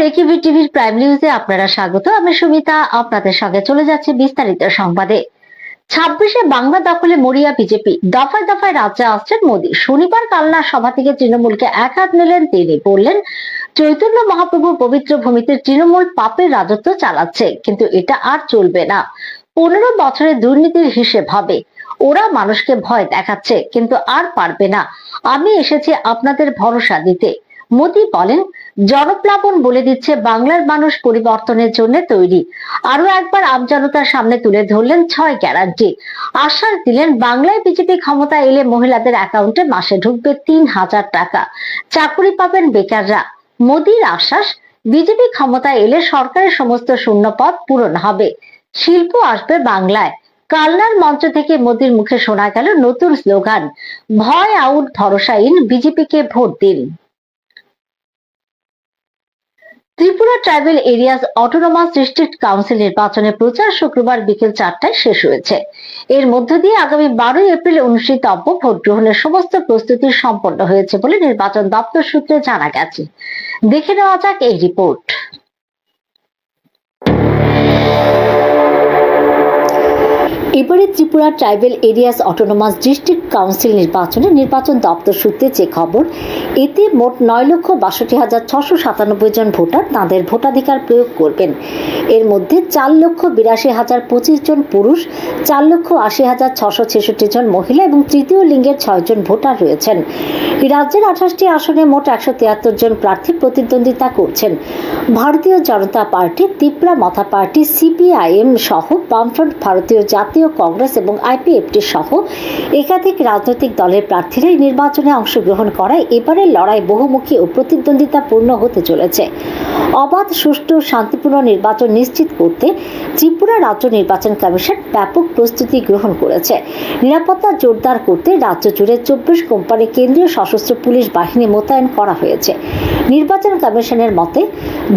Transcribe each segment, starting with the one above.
একিভি টিভির প্রাইম নিউজে আপনারা স্বাগত। আমি সুমিতা আপনাদের সঙ্গে চলে যাচ্ছে বিস্তারিত সংবাদে। 26-এ বাংলা দখলে মরিয়া বিজেপি, দফায় দফায় রাজ্যে আসছেন মোদী। শনিবার কালনা সভা থেকে তৃণমূলকে এক হাত নিলেন তিনি, বললেন চৈতন্য মহাপ্রভু পবিত্র ভূমিতে তৃণমূল পাপের রাজত্ব চালাচ্ছে, কিন্তু এটা আর চলবে না। 15 বছরের দুর্নীতির হিসেব হবে। ওরা মানুষকে ভয় দেখাচ্ছে, কিন্তু আর পারবে না। আমি এসেছি আপনাদের ভরসা দিতে। মোদী বলেন, জনপ্লাবন বলে দিচ্ছে বাংলার মানুষ পরিবর্তনের জন্য তৈরি। আরো একবার আমজনতার সামনে তুলে ধরলেন 6 গ্যারান্টি। আশ্বাস দিলেন বাংলায় বিজেপি ক্ষমতা এলে মহিলাদের অ্যাকাউন্টে মাসে ঢুকবে 3000 টাকা, চাকরি পাবেন বেকাররা। মোদীর আশ্বাস, বিজেপি ক্ষমতা এলে সরকারের সমস্ত শূন্য পদ পূরণ হবে, শিল্প আসবে বাংলায়। কালনার মঞ্চ থেকে মোদীর মুখে শোনা গেল নতুন স্লোগান, ভয় আউট ভরসা ইন, বিজেপিকে ভোট দিন। Tripura tribal areas autonomous district council নির্বাচনের প্রচার শুক্রবার বিকেল 4টায় শেষ হয়েছে। এর মধ্য দিয়ে আগামী 12 এপ্রিল অনুষ্ঠিতব্য ভোট গ্রহণের সমস্ত প্রস্তুতি সম্পন্ন হয়েছে বলে নির্বাচন দপ্তর সূত্রে জানা গেছে। দেখে নেওয়া যাক এই রিপোর্ট। এবারে Tripura tribal areas autonomous district council নির্বাচনে নির্বাচন দপ্তর সূত্রে যে খবর, এতে মোট 9,62,697 জন ভোটার তাঁদের ভোটাধিকার প্রয়োগ করবেন। এর মধ্যে 4,82,025 জন পুরুষ, 4,80,666 জন মহিলা এবং তৃতীয় লিঙ্গের 6 জন ভোটার রয়েছেন। রাজ্যের 28টি আসনে মোট 173 জন প্রার্থী প্রতিদ্বন্দ্বিতা করছেন। ভারতীয় জনতা পার্টি, ত্রিপুরা মথা পার্টি, সিপিআইএম সহ বামফ্রন্ট, ভারতীয় জাতীয় কংগ্রেস এবং আইপিএফটি সহ একাধিক রাজনৈতিক দলের প্রার্থীরা এই নির্বাচনে অংশগ্রহণ করায় এবারের লড়াই বহুমুখী ও প্রতিদ্বন্দ্বিতাপূর্ণ হতে চলেছে। অবাধ, সুষ্ঠু, শান্তিপূর্ণ নির্বাচন নিশ্চিত করতে ত্রিপুরা রাজ্য নির্বাচন কমিশন ব্যাপক প্রস্তুতি গ্রহণ করেছে। নিরাপত্তা জোরদার করতে রাজ্য জুড়ে 24 কোম্পানি কেন্দ্রীয় সশস্ত্র পুলিশ বাহিনী মোতায়েন করা হয়েছে। নির্বাচন কমিশনের মতে,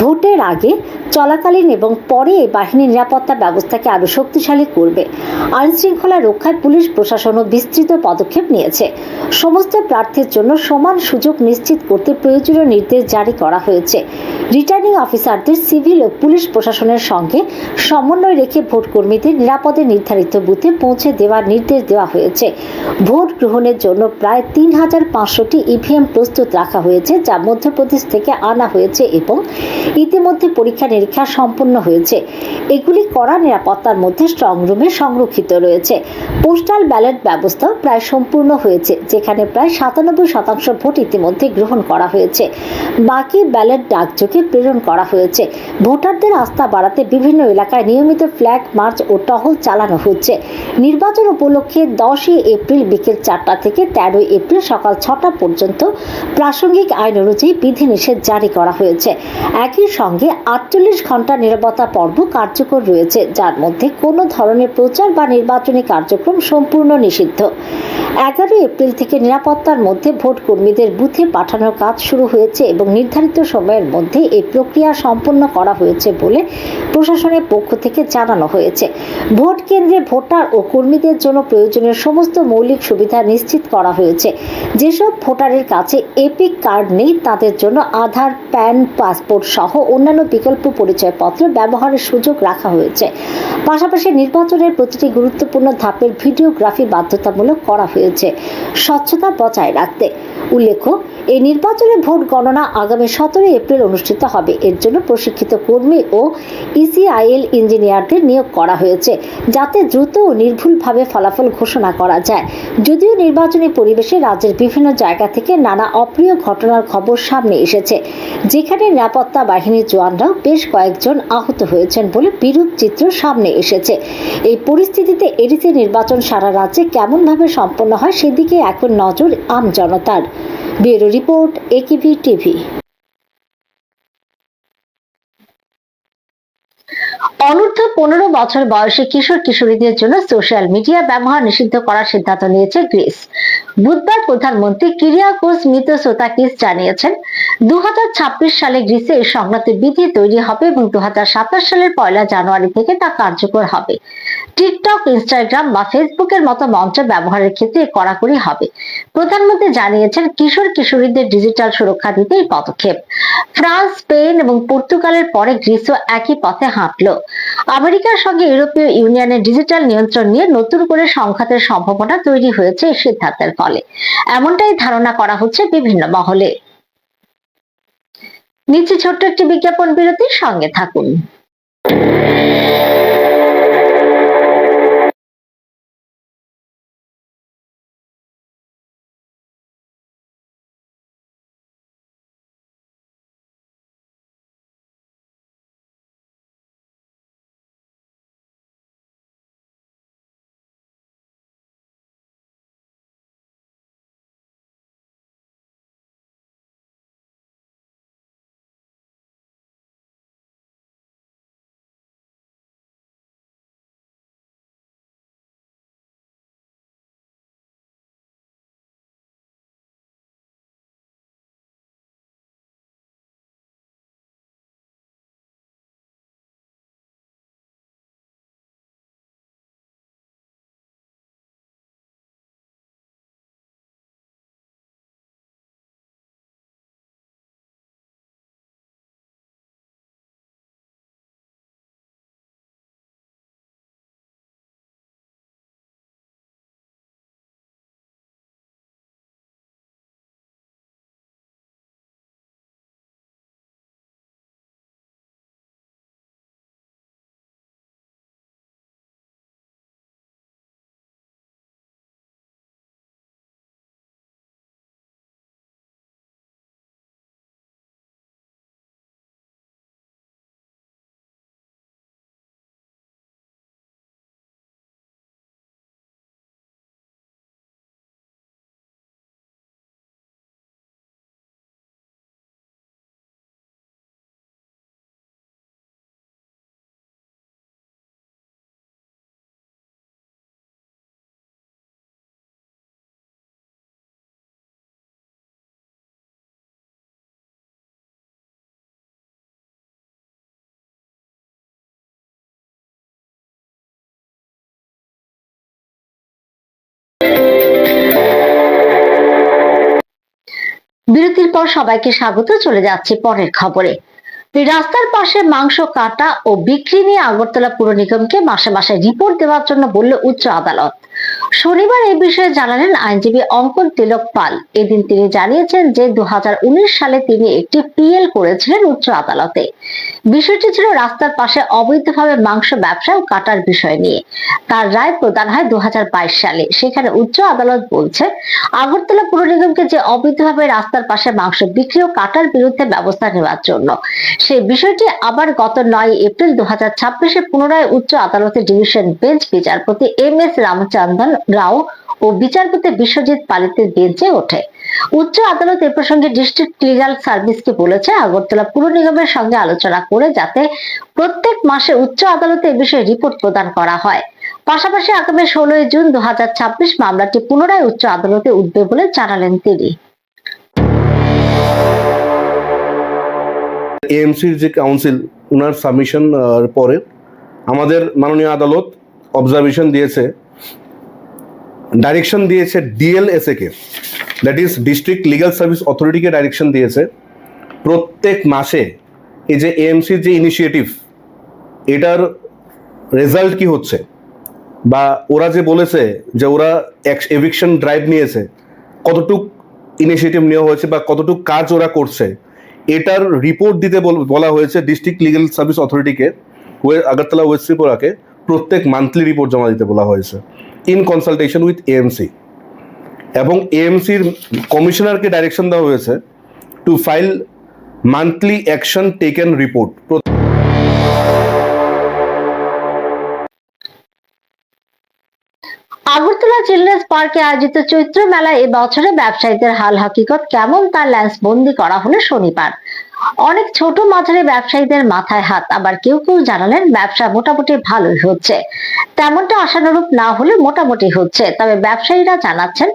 ভোটের আগে, চলাকালীন এবং পরে এই বাহিনী নিরাপত্তা ব্যবস্থাকে আরো শক্তিশালী করবে। আইন শৃঙ্খলা রক্ষায় পুলিশ প্রশাসনও বিস্তৃত পদক্ষেপ নিয়েছে। সমস্ত প্রার্থীর জন্য সমান সুযোগ নিশ্চিত করতে প্রয়োজনীয় নির্দেশ জারি করা হয়েছে। রিটার্নিং অফিসারদের সিভিল ও পুলিশ প্রশাসনের সঙ্গে সমন্বয় রেখে ভোট কর্মীদের নিরাপদে নির্ধারিত বুথে পৌঁছে দেওয়ার নির্দেশ দেওয়া হয়েছে। ভোট গ্রহণের জন্য প্রায় 3,500টি ইভিএম প্রস্তুত রাখা হয়েছে, যা মধ্যপ্রদেশ থেকে আনা হয়েছে এবং ইতিমধ্যে পরীক্ষা নিরীক্ষা সম্পন্ন হয়েছে। এগুলি কড়া নিরাপত্তার মধ্যে স্ট্রং রুমে সংরক্ষিত রয়েছে। পোস্টাল ব্যালট ব্যবস্থাও প্রায় সম্পূর্ণ হয়েছে, যেখানে প্রায় 97% ভোট ইতিমধ্যে গ্রহণ করা হয়েছে। বাকি ব্যালট ডাকযোগে প্রেরণ করা হয়েছে। ভোটারদের আস্থা বাড়াতে বিভিন্ন এলাকায় নিয়মিত ফ্ল্যাগ মার্চ ও টহল চালানো হচ্ছে। নির্বাচন উপলক্ষে 10 এপ্রিল বিকেল 4টা থেকে 13 এপ্রিল সকাল 6টা পর্যন্ত প্রাসঙ্গিক আইন অনুযায়ী বিধিনিষেধ জারি করা হয়েছে। একই সঙ্গে 48 ঘন্টা নীরবতা পর্ব কার্যকর রয়েছে, যার মধ্যে কোনো ধরনের প্রচার বা নির্বাচনী কার্যক্রম সম্পূর্ণ নিষিদ্ধ। 11 এপ্রিল থেকে নিরাপত্তার মধ্যে ভোট কর্মীদের বুথে পাঠানোর কাজ শুরু হয়েছে এবং নির্ধারিত সময়ের মধ্যে এই প্রক্রিয়া সম্পন্ন করা হয়েছে বলে প্রশাসনের পক্ষ থেকে জানানো হয়েছে। ভোট কেন্দ্রে ভোটার ও কর্মীদের জন্য প্রয়োজনীয় সমস্ত মৌলিক সুবিধা নিশ্চিত করা হয়েছে। যেসব ভোটারের কাছে এপিক কার্ড নেই, তাদের জন্য আধার, প্যান, পাসপোর্ট সহ অন্যান্য বিকল্প পরিচয়পত্র ব্যবহারের সুযোগ রাখা হয়েছে। পাশাপাশি নির্বাচনের প্রতিটি গুরুত্বপূর্ণ ধাপের ভিডিওগ্রাফি বাধ্যতামূলক করা হয়েছে স্বচ্ছতা বজায় রাখতে। উল্লেখ্য, এই নির্বাচনে ভোট গণনা আগামী 17 এপ্রিল অনুষ্ঠিত হবে। এর জন্য প্রশিক্ষিত কর্মী ও ইসিআইএল ইঞ্জিনিয়ারদের নিয়োগ করা হয়েছে, যাতে দ্রুত ও নির্ভুলভাবে ফলাফল ঘোষণা করা যায়। যদিও নির্বাচনী পরিবেশে রাজ্যের বিভিন্ন জায়গা থেকে নানা অপ্রিয় ঘটনার খবর সামনে এসেছে, যেখানে নিরাপত্তা বাহিনীর জওয়ানরাও বেশ কয়েকজন আহত হয়েছেন বলে বিরূপ চিত্র সামনে এসেছে। এই পরিস্থিতিতে এডিসি নির্বাচন সারা রাজ্যে কেমনভাবে সম্পন্ন হয় সেদিকে এখন নজর আমজনতার। ব্যুরো রিপোর্ট, একিভি টিভি। অনূর্ধ্ব 15 বছর বয়সী কিশোর কিশোরীদের জন্য সোশ্যাল মিডিয়া ব্যবহার নিষিদ্ধ করার সিদ্ধান্ত নিয়েছে গ্রিস। বুধবার প্রধানমন্ত্রী কিরিয়াকোস মিতসোতাকিস জানিয়েছেন 2026 সালে গ্রিসে এই সংক্রান্ত বিধি তৈরি হবে এবং 2027 সালের 1 জানুয়ারি থেকে তা কার্যকর হবে। টিকটক, ইনস্টাগ্রাম বা ফেসবুকের মতো মঞ্চ ব্যবহারের ক্ষেত্রে কড়াকড়ি হবে। প্রধানমন্ত্রী জানিয়েছেন কিশোর কিশোরীদের ডিজিটাল সুরক্ষা দিতে এই পদক্ষেপ। ফ্রান্স, স্পেন এবং পর্তুগালের পরে গ্রিসও একই পথে হাঁটলো। আমেরিকার সঙ্গে ইউরোপীয় ইউনিয়নের ডিজিটাল নিয়ন্ত্রণ নিয়ে নতুন করে সংঘাতের সম্ভাবনা তৈরি হয়েছে এই সিদ্ধান্তের ফলে, এমনটাই ধারণা করা হচ্ছে বিভিন্ন মহলে। নিচে ছোট্ট একটি বিজ্ঞাপন বিরতির সঙ্গে থাকুন। বিরতির পর সবাইকে স্বাগত। চলে যাচ্ছে পরের খবরে। রাস্তার পাশে মাংস কাটা ও বিক্রি নিয়ে আগরতলা পুর নিগমকে মাসে মাসে রিপোর্ট দেওয়ার জন্য বলল উচ্চ আদালত। শনিবার এই বিষয়ে জানালেন আইনজীবী অঙ্কন তিলক পাল। এদিন তিনি জানিয়েছেন যে 2019 সালে তিনি একটি পিএল করেছিলেন উচ্চ আদালতে। বিষয়টি ছিল রাস্তার পাশে অবৈধভাবে মাংস ব্যবসা ও কাটার বিষয় নিয়ে। তার রায় প্রদান হয় 2022 সালে। সেখানে উচ্চ আদালত বলছে আগরতলা পুর নিগমকে যে অবৈধভাবে রাস্তার পাশে মাংস বিক্রি ও কাটার বিরুদ্ধে ব্যবস্থা নেওয়ার জন্য। সেই বিষয়টি আবার গত 9 এপ্রিল 2026-এ পুনরায় উচ্চ আদালতের ডিভিশন বেঞ্চ বিচারপতি MS রামচন্দ্রন রাও ও বিচারপতি বিশ্বজিৎ পালিতের বেঞ্চে ওঠে। উচ্চ আদালত এ প্রসঙ্গে ডিস্ট্রিক্ট লিগ্যাল সার্ভিসকে বলেছে আগরতলা পুর নিগমের সঙ্গে আলোচনা করে যাতে প্রত্যেক মাসে উচ্চ আদালতে এ বিষয়ে রিপোর্ট প্রদান করা হয়। পাশাপাশি আগামী 16 জুন 2026 মামলাটি পুনরায় উচ্চ আদালতে উঠবে বলে জানালেন তিনি। এএমসির যে কাউন্সিল ওনার সাবমিশন পরে আমাদের মাননীয় আদালত অবজারভেশন দিয়েছে, ডাইরেকশন দিয়েছে DLSA কে, that is district legal service অথরিটিকে ডাইরেকশন দিয়েছে প্রত্যেক মাসে এই যে এএমসির যে ইনিশিয়েটিভ এটার রেজাল্ট কি হচ্ছে, বা ওরা যে বলেছে যে ওরা এভিকশন ড্রাইভ নিয়েছে, কতটুক ইনিশিয়েটিভ নেওয়া হয়েছে বা কতটুক কাজ ওরা করছে, এটার রিপোর্ট দিতে বলা হয়েছে ডিস্ট্রিক্ট লিগ্যাল সার্ভিস অথরিটিকে, আগরতলা ওয়েস্ট ত্রিপুরাকে প্রত্যেক মান্থলি রিপোর্ট জমা দিতে বলা হয়েছে ইন কনসালটেশন উইথ এএমসি। এবং এএমসির কমিশনারকে ডাইরেকশন দেওয়া হয়েছে two file monthly action taken report. Agartala children's পার্কে আয়োজিত চৈত্র মেলায় এবছরে ব্যবসায়ীদের হাল হাকিকত কেমন তার ল্যান্স বন্দি করা হলো শনিবার। অনেক ছোট মাঝারি ব্যবসায়ীদের মাথায় হাত, আবার কেউ কেউ জানালেন ব্যবসা মোটামুটি ভালোই হচ্ছে। তেমনটা আশানুরূপ না হলে মোটামুটি হচ্ছে, তবে ব্যবসায়ীরা জানাচ্ছেন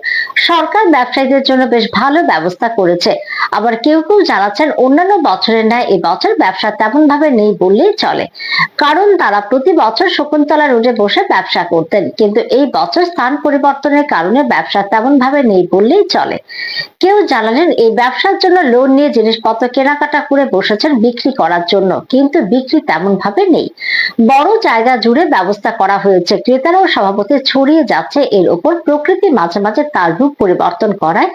সরকার ব্যবসায়ীদের জন্য বেশ ভালো ব্যবস্থা করেছে। আবার কেউ কেউ জানাচ্ছেন অন্যান্য বছরের ন্যায় এবছর ব্যবসা তেমন ভাবে নেই বললেই চলে, কারণ তারা প্রতি বছর শকুন্তলা রোডে বসে ব্যবসা করতেন, কিন্তু এই বছর স্থান পরিবর্তনের কারণে ব্যবসা তেমন ভাবে নেই বললেই চলে। কেউ জানালেন এই ব্যবসার জন্য লোন নিয়ে জিনিসপত্র কেনাকাটা করে বসেছেন বিক্রি করার জন্য, কিন্তু বিক্রি তেমন ভাবে নেই। বড় জায়গা জুড়ে ব্যবস্থা করা হয়েছে, ক্রেতারাও স্বভাবতে ছড়িয়ে যাচ্ছে এর উপর। প্রকৃতি মাঝে মাঝে তার রূপ পরিবর্তন করায়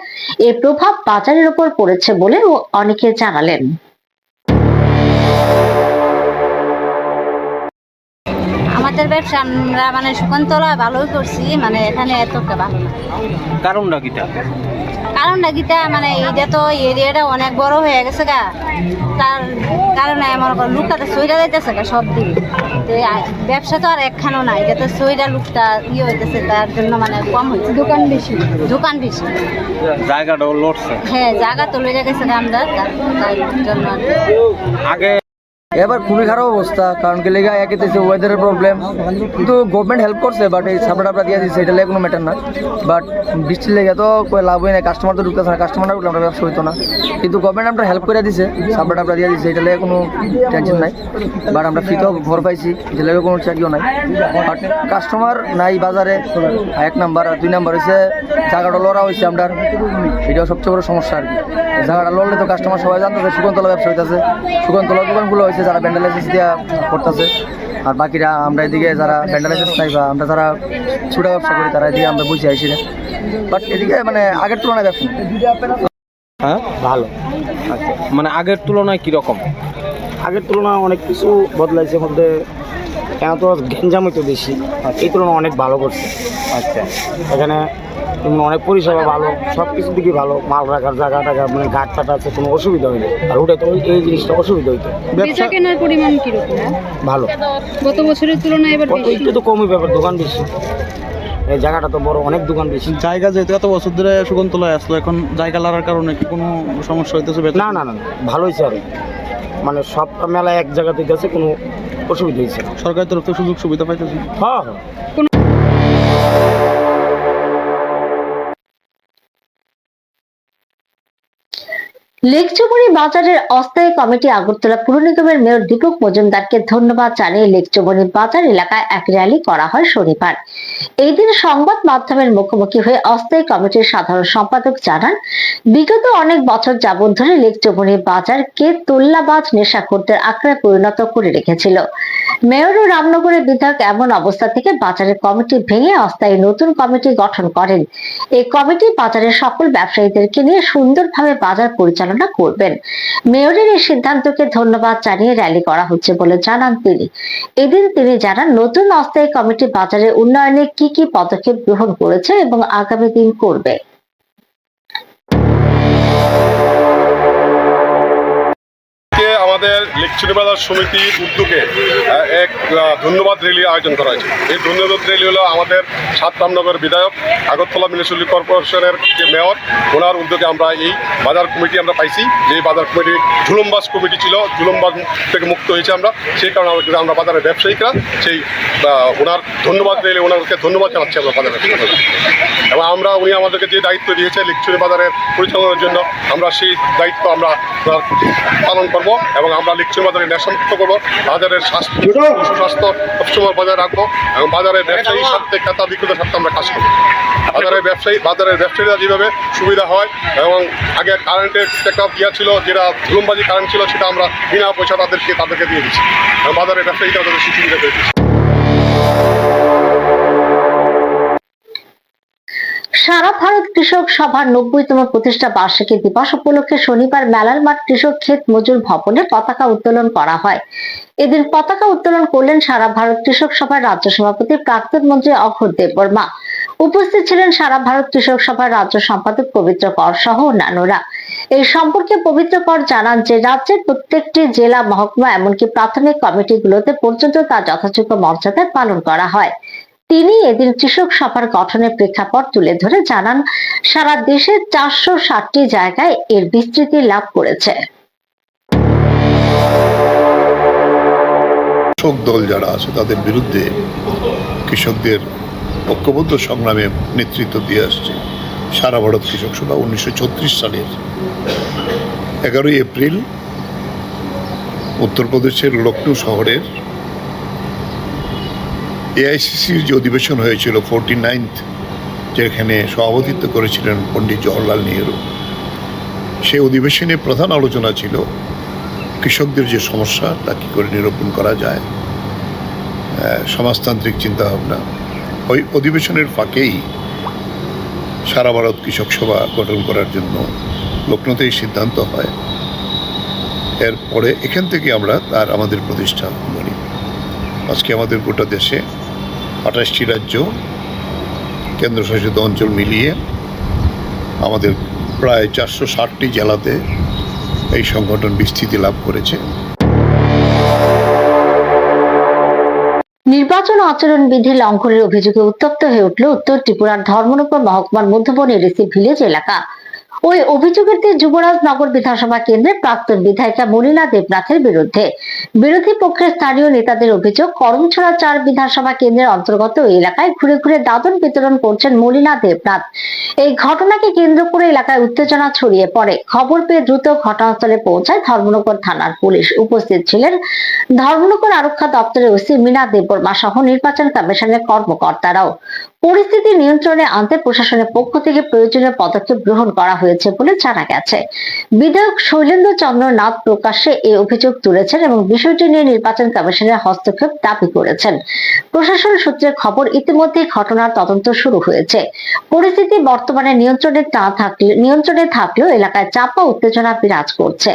এর প্রভাব বাজারের উপর পড়েছে বলে অনেকে জানালেন। আমাদের ব্যবসা আমরা মানে শকুন্তলা ভালোই করছি, মানে এখানে এতটা ভালো না। কারণটা কিটা? কারণটা গীতা মানে এইটা তো এরিয়াটা অনেক বড় হয়ে গেছে গা, তার কারণে আমার লুকটা তো সইটা যাইতেছে গা সব দিকে। তো ব্যবসা তো আর একখানও নাই, এটা তো সইটা লুকটা হইতেছে, তার জন্য মানে কম হয়েছে। দোকান বেশি জায়গাটাও লড়ছে। হ্যাঁ, জায়গা তো লইয়া গেছে গা আমরা, তার জন্য আগে এবার খুবই খারাপ অবস্থা, কারণ কি লেগে একেতেছে ওয়েদারের প্রবলেম, কিন্তু গভর্নমেন্ট হেল্প করছে, বাট এই সাপড়া টাপড়া দিয়ে দিচ্ছে, এটা লেগে কোনো ম্যাটার না। বাট বৃষ্টির লেগে তো লাভ হয় না, কাস্টমার তো ঢুকতেছে না, কাস্টমার না ঢুকলে আমরা ব্যবসা হইতো না। কিন্তু গভর্নমেন্ট আমরা হেল্প করে দিছে, সাপড়া টাপড়া দিয়ে দিচ্ছে, এটা লেগে কোনো টেনশন নাই। বাট আমরা ফ্রিতেও ঘর পাইছি, এটা লেগে কোনো চাকরিও নাই। বাট কাস্টমার নাই বাজারে, এক নাম্বার। আর দুই নাম্বার হচ্ছে জায়গাটা লড়া হয়েছে আমরা, এটাও সবচেয়ে বড় সমস্যা আর কি। জায়গাটা লড়লে তো কাস্টমার সবাই জানতেছে শকুন্তলা ব্যবসা হইতেছে, শকুন্তলা দোকানগুলো হয়েছে যারা ব্যান্ডালাইসিস দিয়া করতেছে। আর বাকিরা আমরা এদিকে যারা ব্যান্ডালাইসিস নাই বা আমরা যারা ছোটো ব্যবসা করি তারা এদিকে আমরা বুঝে আইসি না। বাট এদিকে মানে আগের তুলনায় ব্যবসা হ্যাঁ ভালো। আচ্ছা, মানে আগের তুলনায় কিরকম? আগের তুলনায় অনেক কিছু বদলাইছে, মধ্যে কেন তো গ্যাঞ্জাম হইতো বেশি, এই তুলনায় অনেক ভালো করছে। আচ্ছা, এখানে অনেক পরিষেবা ভালো, সব কিছুর দিকে ভালো, মাল রাখার জায়গা টাকা মানে ঘাট ফাট আছে, কোনো অসুবিধা হয়নি। আর ওটাই তো এই জিনিসটা অসুবিধা হইতো। বেচা কেনার পরিমাণ কিরকম? ভালো, গত বছরের তুলনায় এবার বেশি? একটু তো কমই ব্যাপার, দোকান বেশি, এই জায়গাটা তো বড়, অনেক দোকান বেশি। জায়গা যেহেতু এত বছর ধরে শকুন্তলায় আসলো, এখন জায়গা লাগার কারণে কি কোনো সমস্যা হইতেছে? না না না, ভালো হয়েছে। আর মানে সব মেলা এক জায়গাতে গেছে, কোনো অসুবিধা হয়েছে না। সরকারের তরফ থেকে সুযোগ সুবিধা পাইতেছে? হ্যাঁ হ্যাঁ। লেকচুমনি বাজারের অস্থায়ী কমিটি আগরতলা পুর নিগমের মেয়র দীপক মজুমদারকে ধন্যবাদ জানিয়ে লেকচুমনি বাজার এলাকায় এক র্যালি করা হয় শনিবার। এই দিন সংবাদ মাধ্যমের মুখোমুখি হয়ে অস্থায়ী কমিটির সাধারণ সম্পাদক জানান, বিগত অনেক বছর যাবৎ ধরে লেকচুমনি বাজারকে তোল্লাবাজ নেশাখোরদের আঁকড়ায় পরিণত করে রেখেছিল। মেয়র ও রামনগরের বিধায়ক এমন অবস্থা থেকে বাজারের কমিটি ভেঙে অস্থায়ী নতুন কমিটি গঠন করেন। এই কমিটি বাজারের সকল ব্যবসায়ীদেরকে নিয়ে সুন্দরভাবে বাজার পরিচালনা করবেন। মেয়রের এই সিদ্ধান্তকে ধন্যবাদ জানিয়ে র্যালি করা হচ্ছে বলে জানান তিনি। এদিন তিনি জানান, নতুন অস্থায়ী কমিটি বাজারের উন্নয়নে কি কি পদক্ষেপ গ্রহণ করেছে এবং আগামী দিন করবে। আমাদের লেকচুরি বাজার সমিতির উদ্যোগে এক ধন্যবাদ র্যালি আয়োজন করা হয়েছে। এই ধন্যবাদ র্যালি হলো আমাদের ৭ রামনগর বিধায়ক, আগরতলা মিউনিসিপ্যালিটি কর্পোরেশনের যে মেয়র, ওনার উদ্যোগে আমরা এই বাজার কমিটি আমরা পাইছি। যে বাজার কমিটি ঝুলুমবাজ কমিটি ছিল, ঝুলুমবাজ থেকে মুক্ত হয়েছে আমরা, সেই কারণে আমরা বাজারের ব্যবসায়িকরা সেই ওনার ধন্যবাদ র্যালি, ওনাকে ধন্যবাদ জানাচ্ছি আমরা বাজারের। এবং উনি আমাদেরকে যে দায়িত্ব দিয়েছে লেকচুরি বাজারের পরিচালনার জন্য, আমরা সেই দায়িত্ব আমরা পালন করব এবং আমরা লেকচুরি বাজারে নেশামুক্ত করবো, বাজারের সুস্বাস্থ্য সবসময় বজায় রাখবো এবং বাজারের ব্যবসায়ীর সাথে ক্রেতা বিক্রেতার সাথে আমরা কাজ করবো। বাজারের ব্যবসায়ীরা যেভাবে সুবিধা হয়, এবং আগে কারেন্টের একটা ইয়া ছিল, যেটা ঝুলুমবাজি কারেন্ট ছিল, সেটা আমরা বিনা পয়সা তাদেরকে দিয়ে দিচ্ছি। বাজারের ব্যবসায়ীরা তাদের সুবিধা করে দিচ্ছি। সারা ভারত কৃষক সভার ৯০তম প্রতিষ্ঠা বার্ষিকী দিবস উপলক্ষে শনিবার মেলার মাঠ কৃষক ক্ষেত মজুর ভবনে পতাকা উত্তোলন করা হয়। এদিন পতাকা উত্তোলন করলেন সারা ভারত কৃষক সভার রাজ্য সভাপতি প্রাক্তন মন্ত্রী অঘোর দেববর্মা। উপস্থিত ছিলেন সারা ভারত কৃষক সভার রাজ্য সম্পাদক পবিত্র কর সহ অন্যান্যরা। এই সম্পর্কে পবিত্র কর জানান যে রাজ্যের প্রত্যেকটি জেলা, মহকুমা, এমনকি প্রাথমিক কমিটিগুলোতে পর্যন্ত তা যথাযোগ্য মর্যাদায় পালন করা হয়। তিনি এদিন কৃষক সভার গঠনের প্রেক্ষাপট তুলে ধরে জানান, সারা দেশে ৪৬০টি জায়গায় এর বিস্তৃতি লাভ করেছে। কৃষক দল যারা আছে তাদের বিরুদ্ধে কৃষকদের ঐক্যবদ্ধ সংগ্রামে নেতৃত্ব দিয়ে আসছে সারা ভারত কৃষক সভা 1936 সালের 11ই এপ্রিল উত্তরপ্রদেশের লখনৌ শহরের এআইসিসির যে অধিবেশন হয়েছিল 49th, যেখানে সভাপতিত্ব করেছিলেন পণ্ডিত জওহরলাল নেহরু, সেই অধিবেশনে প্রধান আলোচনা ছিল কৃষকদের যে সমস্যা তা কী করে নিরূপণ করা যায়, সমাজতান্ত্রিক চিন্তাভাবনা। ওই অধিবেশনের ফাঁকেই সারা ভারত কৃষক সভা গঠন করার জন্য লখনৌতেই সিদ্ধান্ত হয়। এরপরে এখান থেকে আমরা আমাদের প্রতিষ্ঠা করি। আজকে আমাদের গোটা দেশে 28টি রাজ্য, কেন্দ্রশাসিত অঞ্চল মিলিয়ে আমাদের প্রায় 460টি জেলাতে এই সংগঠন বিস্তৃতি লাভ করেছে। নির্বাচন আচরণ বিধি লঙ্ঘনের অভিযোগে উত্তপ্ত হয়ে উঠল উত্তর ত্রিপুরার ধর্মনগর মহকুমার মধ্যবন এডিসি ভিলেজ এলাকা। ওই অভিযোগের তীর যুবরাজনগর বিধানসভা কেন্দ্রের প্রাক্তন বিধায়িকা মলিনা দেবনাথের বিরুদ্ধে। বিরোধী পক্ষের স্থানীয় নেতাদের অভিযোগ, করমছড়া 4 বিধানসভা কেন্দ্রের অন্তর্গত ওই এলাকায় ঘুরে ঘুরে দাদন বিতরণ করছেন মলিনা দেবনাথ। এই ঘটনাকে কেন্দ্র করে এলাকায় উত্তেজনা ছড়িয়ে পড়ে। খবর পেয়ে দ্রুত ঘটনাস্থলে পৌঁছায় ধর্মনগর থানার পুলিশ। উপস্থিত ছিলেন ধর্মনগর আরক্ষা দপ্তরের ওসি মীনা দেববর্মা সহ নির্বাচন কমিশনের কর্মকর্তারাও। পরিস্থিতি নিয়ন্ত্রণে আনতে প্রশাসনের পক্ষ থেকে প্রয়োজনীয় পদক্ষেপ গ্রহণ করা হয়েছে বলে জানা গেছে। বিধায়ক শৈলেন্দ্র চন্দ্র নাথ প্রকাশ্যে এই অভিযোগ তুলেছেন এবং বিষয়টি নিয়ে নির্বাচন কমিশনের হস্তক্ষেপ দাবি করেছেন। প্রশাসন সূত্রের খবর, ইতিমধ্যে ঘটনার তদন্ত শুরু হয়েছে। পরিস্থিতি বর্তমানে নিয়ন্ত্রণে থাকলেও এলাকায় চাপা উত্তেজনা বিরাজ করছে।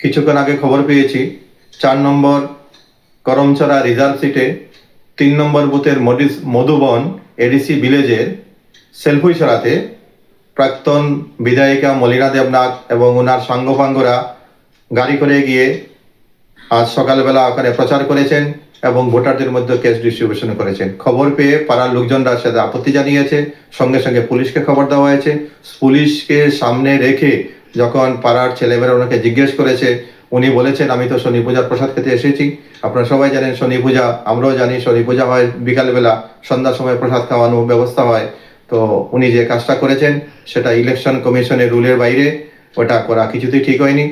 কিছুক্ষণ আগে খবর পেয়েছি 4 নম্বর করমছড়া রিজার্ভ সিটে 3 নম্বর বুথের মধুবন এডিসি ভিলেজের সেলফুইছড়াতে প্রাক্তন বিধায়িকা মলিনা দেবনাথ এবং ওনার সাঙ্গপাঙ্গরা গাড়ি করে গিয়ে আজ সকালবেলা ওখানে প্রচার করেছেন এবং ভোটারদের মধ্যে ক্যাশ ডিস্ট্রিবিউশন করেছেন। খবর পেয়ে পাড়ার লোকজনরা সেটা আপত্তি জানিয়েছে, সঙ্গে সঙ্গে পুলিশকে খবর দেওয়া হয়েছে। পুলিশকে সামনে রেখে যখন পাড়ার ছেলেমেয়েরা ওনাকে জিজ্ঞেস করেছে, উনি বলেছেন আমি তো শনি পূজার প্রসাদ খেতে এসেছি। আপনারা সবাই জানেন শনি পূজা, আমরাও জানি শনি পূজা হয় বিকালবেলা, সন্ধ্যার সময় প্রসাদ খাওয়ানোর ব্যবস্থা হয়। তো উনি যে কাজটা করেছেন সেটা ইলেকশন কমিশনের রুলের বাইরে, ওটা করা কিছুতেই ঠিক হয়নি।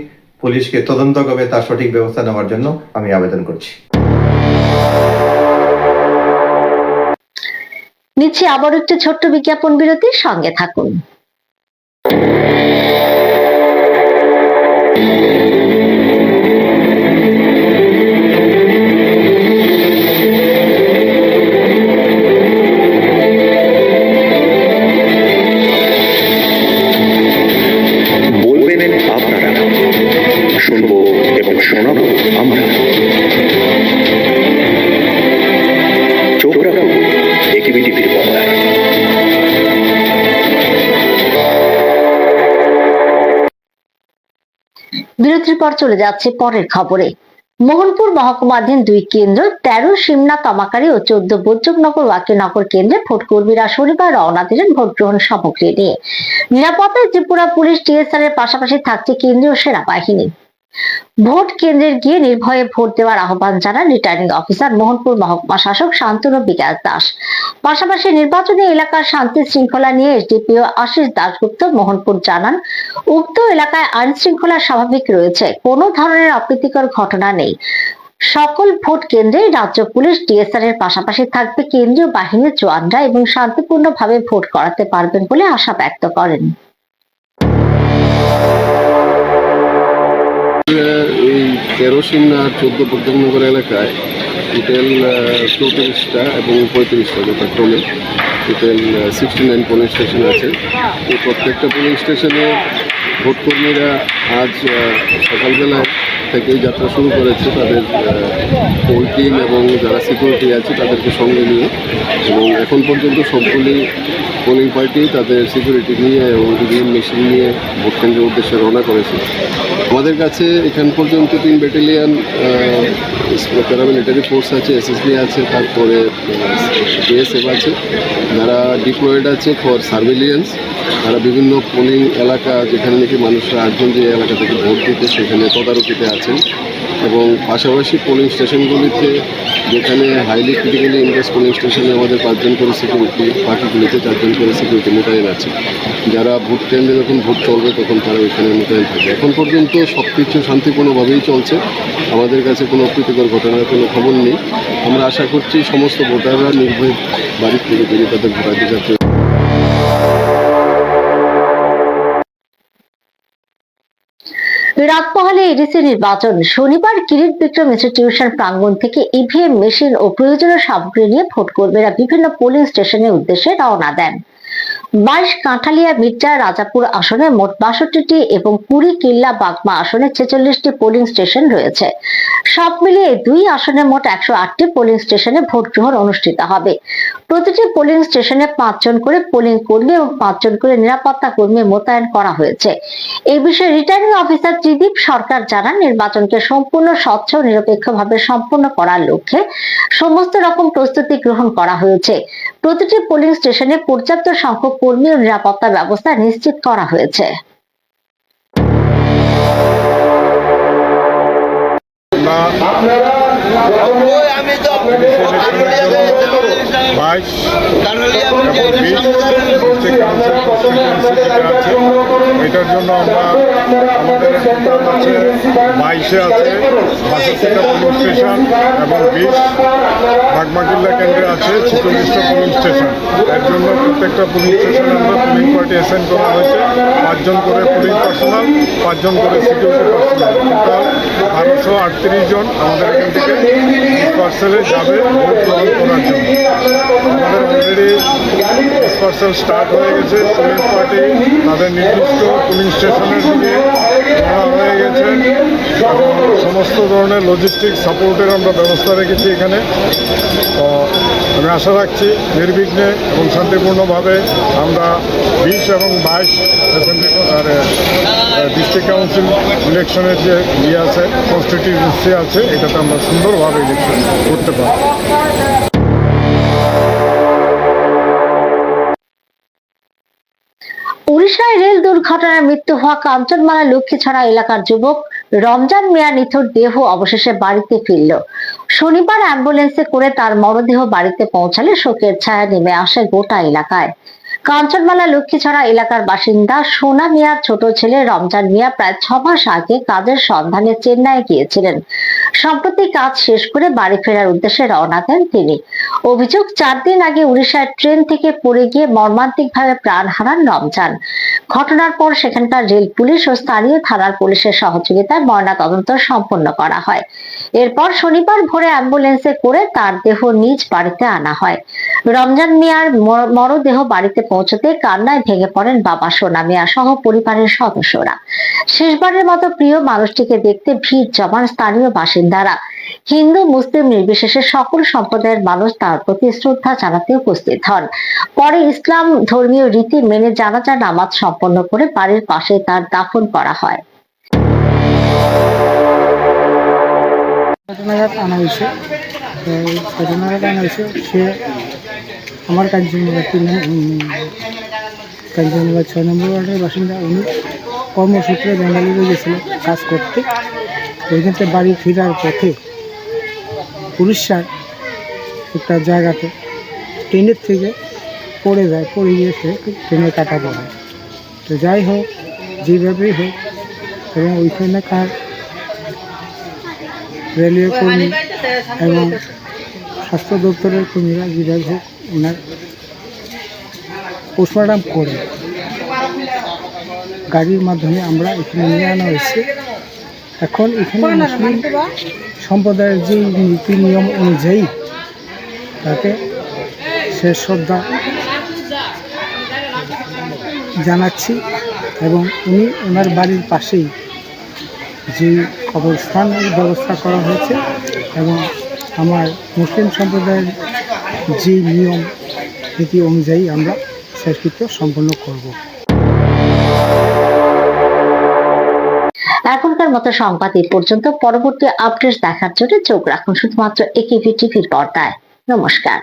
পুলিশকে তদন্ত করে তার সঠিক ব্যবস্থা নেওয়ার জন্য আমি আবেদন করছি। নিচ্ছে আবার একটি ছোট্ট বিজ্ঞাপন বিরতি, সঙ্গে থাকুন। শুনবো এবং শোনাবো আমরা। চোখ রাখো একিবি টিভির পর্দায়। বিরতির পর চলে যাচ্ছে পরের খবরে। মোহনপুর মহকুমাধীন 2 কেন্দ্র 13 সিমনা তমাকারী ও 14 বৈদ্যকনগর ওয়াকিনগর কেন্দ্রে ভোটকর্মীরা শনিবার রওনা দিলেন ভোট গ্রহণ সামগ্রী নিয়ে। নিরাপত্তায় ত্রিপুরা পুলিশ টিএসআর এর পাশাপাশি থাকছে কেন্দ্রীয় সেনাবাহিনী। ভোট কেন্দ্রে গিয়ে নির্ভয়ে ভোট দেওয়ার আহ্বান জানান রিটার্নিং অফিসার মোহনপুর মহকুমা শাসক শান্তনু বিকাশ দাস। পাশাপাশি নির্বাচনী এলাকার শান্তি শৃঙ্খলা নিয়ে এসডিপিও আশিস দাশগুপ্ত মোহনপুর জানান, উক্ত এলাকায় আইন শৃঙ্খলা স্বাভাবিক রয়েছে, কোনো ধরনের অপ্রীতিকর ঘটনা নেই। সকল ভোট কেন্দ্রে রাজ্য পুলিশ টিএসআর এর পাশাপাশি থাকবে কেন্দ্রীয় বাহিনীর জওয়ানরা এবং শান্তিপূর্ণভাবে ভোট করাতে পারবেন বলে আশা ব্যক্ত করেন। এই 13 সিমনা 14 বৈদ্যকনগর এলাকায় টোটাল 34টা এবং 35টা যথাক্রমে টোটাল 69 পোলিং স্টেশন আছে। এই প্রত্যেকটা পোলিং স্টেশনে ভোটকর্মীরা আজ সকালবেলায় থেকেই যাত্রা শুরু করেছে তাদের পোল টিম এবং যারা সিকিউরিটি আছে তাদেরকে সঙ্গে নিয়ে, এবং এখন পর্যন্ত সবগুলি পোলিং পার্টি তাদের সিকিউরিটি নিয়ে এবং ইভিএম মেশিন নিয়ে ভোট কেন্দ্রের উদ্দেশ্যে রওনা করেছে। আমাদের কাছে এখান পর্যন্ত 3 ব্যাটালিয়ান প্যারামিলিটারি ফোর্স আছে, এসএসবি আছে, তারপরে বিএসএফ আছে, যারা ডিপ্লয়েড আছে ফর সার্ভেলিয়েন্স। তারা বিভিন্ন পোলিং এলাকা যেখানে নাকি মানুষরা 8 জন যে এলাকা থেকে ভোট দিতে সেখানে তদারকিতে আছেন, এবং পাশাপাশি পোলিং স্টেশনগুলিতে যেখানে হাইলি ক্রিটিক্যালি ইন্টারেস্ট পোলিং স্টেশনে আমাদের 5 জন করে সিকিউরিটি, বাকিগুলিতে 4 জন করে সিকিউরিটি মোতায়েন আছে। যারা ভোট কেন্দ্রে যখন ভোট চলবে তখন তারা ওইখানে মোতায়েন থাকবে। এখন পর্যন্ত সব কিছু শান্তিপূর্ণভাবেই চলছে, আমাদের কাছে কোনো অপ্রীতিকর ঘটনার কোনো খবর নেই। আমরা আশা করছি সমস্ত ভোটাররা নির্ভয়ে বাড়ির থেকে বেরিয়ে তাদের ভোটাধিকার প্রয়োগ। রাত পোহালে এডিসি নির্বাচন। শনিবার কিরিট বিক্রম ইনস্টিটিউশন প্রাঙ্গণ থেকে ইভিএম মেশিন ও প্রয়োজনীয় সামগ্রী নিয়ে ভোটকর্মীরা বিভিন্ন পোলিং স্টেশনের উদ্দেশ্যে রওনা দেন। 22 কাঁঠালিয়া মির্জা রাজাপুর আসনে মোট 62টি এবং 20 কিল্লা বাগমা আসনে 46টি পোলিং স্টেশন রয়েছে। সব মিলিয়ে 2 আসনে মোট 108টি পোলিং স্টেশনে ভোট গ্রহণ অনুষ্ঠিত হবে। প্রতিটি পোলিং স্টেশনে 5 জন করে পোলিং কর্মী এবং 5 জন করে নিরাপত্তা কর্মী মোতায়েন করা হয়েছে। এই বিষয়ে রিটার্নিং অফিসার ত্রিদীপ সরকার জানান, নির্বাচনকে সম্পূর্ণ স্বচ্ছ ও নিরপেক্ষভাবে সম্পন্ন করার লক্ষ্যে সমস্ত রকম প্রস্তুতি গ্রহণ করা হয়েছে। প্রতিটি পোলিং স্টেশনে পর্যাপ্ত সংখ্যক কর্মী ও নিরাপত্তা ব্যবস্থা নিশ্চিত করা হয়েছে। এটার জন্য আমরা আমাদের 22-এ আছে 62টা পোলিং স্টেশন এবং 20 বাগমাকিল্লা কেন্দ্রে আছে 46টা পোলিং স্টেশন। এর জন্য প্রত্যেকটা পোলিং স্টেশনে আমরা পোলিং পার্টি অ্যাসাইন করা হয়েছে, 5 জন করে পোলিং পার্সোনাল, 5 জন করে সিকিউরিটি পার্সোনাল, টোটাল 1238 জন আমাদের এখান থেকে পার্সেলে যাবে ভোট গ্রহণ করার জন্য। আমাদের অলরেডি পার্সেল স্টার্ট হয়ে গেছে, পোলিং পার্টি তাদের নির্দিষ্ট পোলিং স্টেশনের দিকে রওনা হয়ে গেছে এবং সমস্ত ধরনের লজিস্টিক সাপোর্টের আমরা ব্যবস্থা রেখেছি এখানে। তো আমি আশা রাখছি নির্বিঘ্নে এবং শান্তিপূর্ণভাবে আমরা 20 এবং 22 অ্যাসেম্বলি আর ডিস্ট্রিক্ট কাউন্সিল ইলেকশনের যে আছে কনস্টিটিউয়েন্সি আছে, এটাতে আমরা সুন্দরভাবে ইলেকশন করতে পারব। উড়িষ্যায় রেল দুর্ঘটনায় মৃত্যু হওয়া কাঞ্চনমালা লক্ষ্মীছড়া এলাকার যুবক রমজান মিয়া নিথর দেহ অবশেষে বাড়িতে ফিরল। শনিবার অ্যাম্বুলেন্সে করে তার মরদেহ বাড়িতে পৌঁছালে শোকের ছায়া নেমে আসে গোটা এলাকায়। কাঞ্চনমালা লক্ষ্মীছড়া এলাকার বাসিন্দা সোনা মিয়ার ছোট ছেলে রমজান মিয়া প্রায় 6 মাস আগে কাজের সন্ধানে চেন্নাই গিয়েছিলেন। সম্প্রতি কাজ শেষ করে বাড়ি ফেরার উদ্দেশ্যে রওনা দেন তিনি। অভিযোগ, 4 দিন আগে উড়িষ্যার ট্রেন থেকে পড়ে গিয়ে মর্মান্তিকভাবে প্রাণ হারান রমজান। ঘটনার পর সেখানকার রেল পুলিশ ও স্থানীয় থানার পুলিশের সহযোগিতায় ময়নাতদন্ত সম্পন্ন করা হয়। এরপর শনিবার ভোরে অ্যাম্বুলেন্সে করে তার দেহ নিজ বাড়িতে আনা হয়। রমজান মিয়ার মরদেহ বাড়িতে পৌঁছতে কান্নায় ভেঙে পড়েন বাবা সোনা মিয়া সহ পরিবারের সদস্যরা। শেষবারের মতো প্রিয় মানুষটিকে দেখতে ভিড় জমান স্থানীয় বাসিন্দারা। হিন্দু মুসলিম নির্বিশেষে সকল সম্প্রদায়ের মানুষ তার প্রতি শ্রদ্ধা জানাতে উপস্থিত হন। পরে ইসলাম ধর্মীয় রীতি মেনে জানাজা নামাজ সম্পন্ন করে বাড়ির পাশে তার দাফন করা হয়। সে আমার কাঞ্চনমালা 6 নম্বর ওয়ার্ডের বাসিন্দা। উনি কর্মসূত্রে বেঙ্গালুরু গেছিল কাজ করতে। ওইখান থেকে বাড়ি ফেরার পথে উড়িষ্যার একটা জায়গাতে ট্রেনের থেকে পড়ে যায়, পড়ে গিয়েছে, ট্রেনে কাটা পড়ে। তো যাই হোক, যেভাবেই হোক, এবং ওইখানকার রেলওয়ে কর্মী এবং স্বাস্থ্য দপ্তরের কর্মীরা যেভাবে হোক ওনার পোস্টমর্টম করে গাড়ির মাধ্যমে আমরা এখানে নিয়ে আনা হয়েছে। এখন এখানে মুসলিম সম্প্রদায়ের যে নীতি নিয়ম অনুযায়ী তাকে শেষ শ্রদ্ধা জানাচ্ছি এবং উনি ওনার বাড়ির পাশেই যে কবরস্থানের ব্যবস্থা করা হয়েছে এবং আমার মুসলিম সম্প্রদায়ের যে নিয়ম নীতি অনুযায়ী আমরা শেষকৃত্য সম্পন্ন করব। এখনকার মতো সংবাদ এই পর্যন্ত। পরবর্তী আপডেট দেখার জন্য চোখ রাখুন শুধুমাত্র একেভি টিভির পর্দায়। নমস্কার।